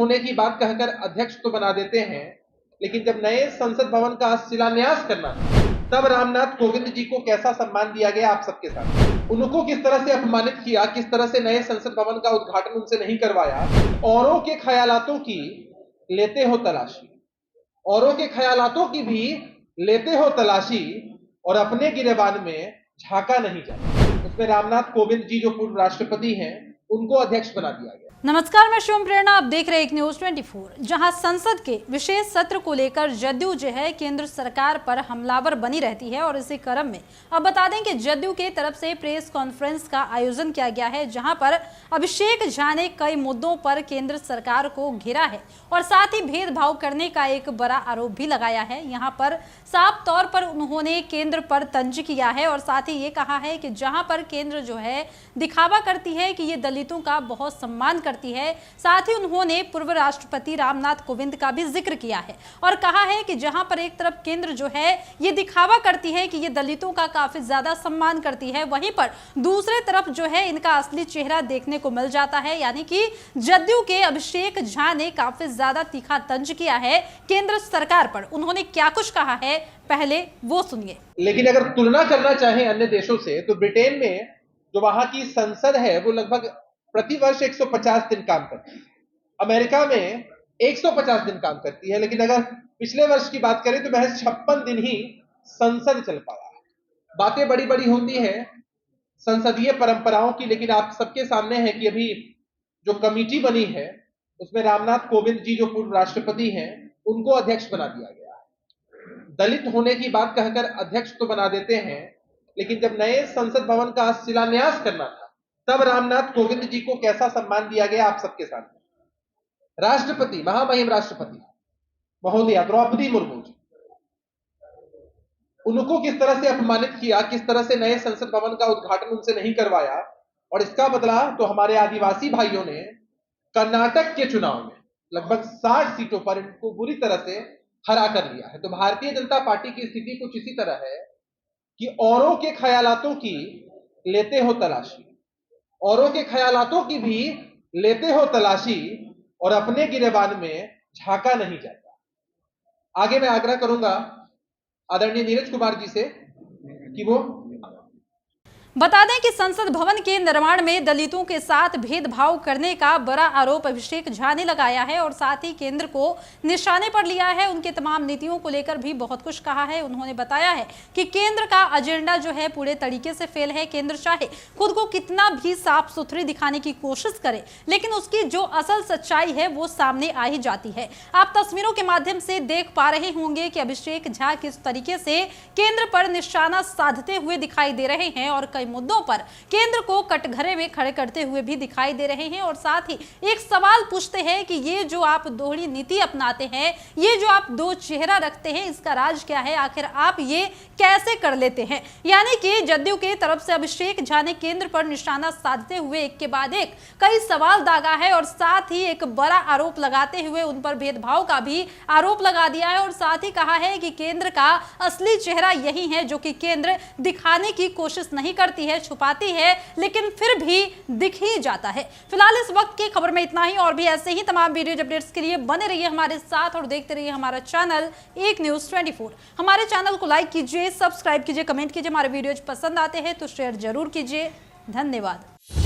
होने की बात कहकर अध्यक्ष तो बना देते हैं, लेकिन जब नए संसद भवन का शिलान्यास करना था तब रामनाथ कोविंद जी को कैसा सम्मान दिया गया आप सबके साथ, उनको किस तरह से अपमानित किया, किस तरह से नए संसद भवन का उद्घाटन उनसे नहीं करवाया। औरों के ख्यालातों की लेते हो तलाशी, औरों के ख्यालातों की भी लेते हो तलाशी और अपने गिरेबान में झांका नहीं जाता। उसमें रामनाथ कोविंद जी जो पूर्व राष्ट्रपति हैं उनको अध्यक्ष बना दिया गया। नमस्कार, मैं शिवम प्रेरणा, आप देख रहे हैं एक न्यूज 24। जहां संसद के विशेष सत्र को लेकर जदयू जो है केंद्र सरकार पर हमलावर बनी रहती है और इसी क्रम में अब बता दें कि जदयू के तरफ से प्रेस कॉन्फ्रेंस का आयोजन किया गया है, जहां पर अभिषेक झा ने कई मुद्दों पर केंद्र सरकार को घेरा है और साथ ही भेदभाव करने का एक बड़ा आरोप भी लगाया है। यहाँ पर साफ तौर पर उन्होंने केंद्र पर तंज किया है और साथ ही ये कहा है कि जहां पर केंद्र जो है दिखावा करती है कि ये दलितों का बहुत सम्मान करती है, साथ ही उन्होंने पूर्व राष्ट्रपति रामनाथ कोविंद का भी जिक्र किया है और कहा है कि जहां पर एक तरफ केंद्र जो है ये दिखावा करती है कि ये दलितों का काफी ज्यादा सम्मान करती है, वहीं पर दूसरे तरफ जो है इनका असली चेहरा देखने को मिल जाता है। यानी कि जदयू के अभिषेक झा ने काफी ज्यादा तीखा तंज किया है केंद्र सरकार पर। उन्होंने क्या कुछ कहा है, पहले वो सुनिए। लेकिन अगर तुलना करना चाहें अन्य देशों से तो ब्रिटेन में जो वहां की संसद है वो लगभग प्रतिवर्ष 150 दिन काम करती है, अमेरिका में 150 दिन काम करती है, लेकिन अगर पिछले वर्ष की बात करें तो महज 56 दिन ही संसद चल पाया है। बातें बड़ी बड़ी होती है संसदीय परंपराओं की, लेकिन आप सबके सामने है कि अभी जो कमेटी बनी है उसमें रामनाथ कोविंद जी जो पूर्व राष्ट्रपति हैं उनको अध्यक्ष बना दिया गया है। दलित होने की बात कहकर अध्यक्ष तो बना देते हैं, लेकिन जब नए संसद भवन का शिलान्यास करना था तब रामनाथ कोविंद जी को कैसा सम्मान दिया गया आप सबके सामने। राष्ट्रपति, महामहिम राष्ट्रपति महोदया द्रौपदी मुर्मू जी, उनको किस तरह से अपमानित किया, किस तरह से नए संसद भवन का उद्घाटन उनसे नहीं करवाया और इसका बदला तो हमारे आदिवासी भाइयों ने कर्नाटक के चुनाव में लगभग 60 सीटों पर इनको बुरी तरह से हरा कर लिया है। तो भारतीय जनता पार्टी की स्थिति कुछ इसी तरह है कि औरों के ख्यालातों की लेते हो तलाशी, औरों के ख्यालातों की भी लेते हो तलाशी और अपने गिरेबान में झांका नहीं जाता। आगे मैं आग्रह करूंगा आदरणीय नीरज कुमार जी से कि वो बता दें कि संसद भवन के निर्माण में दलितों के साथ भेदभाव करने का बड़ा आरोप अभिषेक झा ने लगाया है और साथ ही केंद्र को निशाने पर लिया है। उनके तमाम नीतियों को लेकर भी बहुत कुछ कहा है। उन्होंने बताया है कि केंद्र का एजेंडा जो है पूरे तरीके से फेल है। केंद्र चाहे खुद को कितना भी साफ सुथरी दिखाने की कोशिश करे, लेकिन उसकी जो असल सच्चाई है वो सामने आ ही जाती है। आप तस्वीरों के माध्यम से देख पा रहे होंगे कि अभिषेक झा किस तरीके से केंद्र पर निशाना साधते हुए दिखाई दे रहे हैं और मुद्दों पर केंद्र को कटघरे में खड़े करते हुए भी दिखाई दे रहे हैं और साथ ही एक सवाल पूछते हैं कि ये जो आप दोहरी नीति अपनाते हैं, ये जो आप दो चेहरा रखते हैं, इसका राज क्या है, आखिर आप ये कैसे कर लेते हैं। यानी कि जदयू के तरफ से अभिषेक झा ने केंद्र पर निशाना साधते हुए एक के बाद एक कई सवाल दागा है और साथ ही एक बड़ा आरोप लगाते हुए उन पर भेदभाव का भी आरोप लगा दिया है और साथ ही कहा है कि केंद्र का असली चेहरा यही है जो कि केंद्र दिखाने की कोशिश नहीं करती है, छुपाती है, लेकिन फिर भी दिख ही जाता है। फिलहाल इस वक्त की खबर में इतना ही, और भी ऐसे ही तमाम वीडियो अपडेट्स के लिए बने रहिए हमारे साथ और देखते रहिए हमारा चैनल एक न्यूज 24। हमारे चैनल को लाइक कीजिए, सब्सक्राइब कीजिए, कमेंट कीजिए। हमारे वीडियोज पसंद आते हैं तो शेयर जरूर कीजिए। धन्यवाद।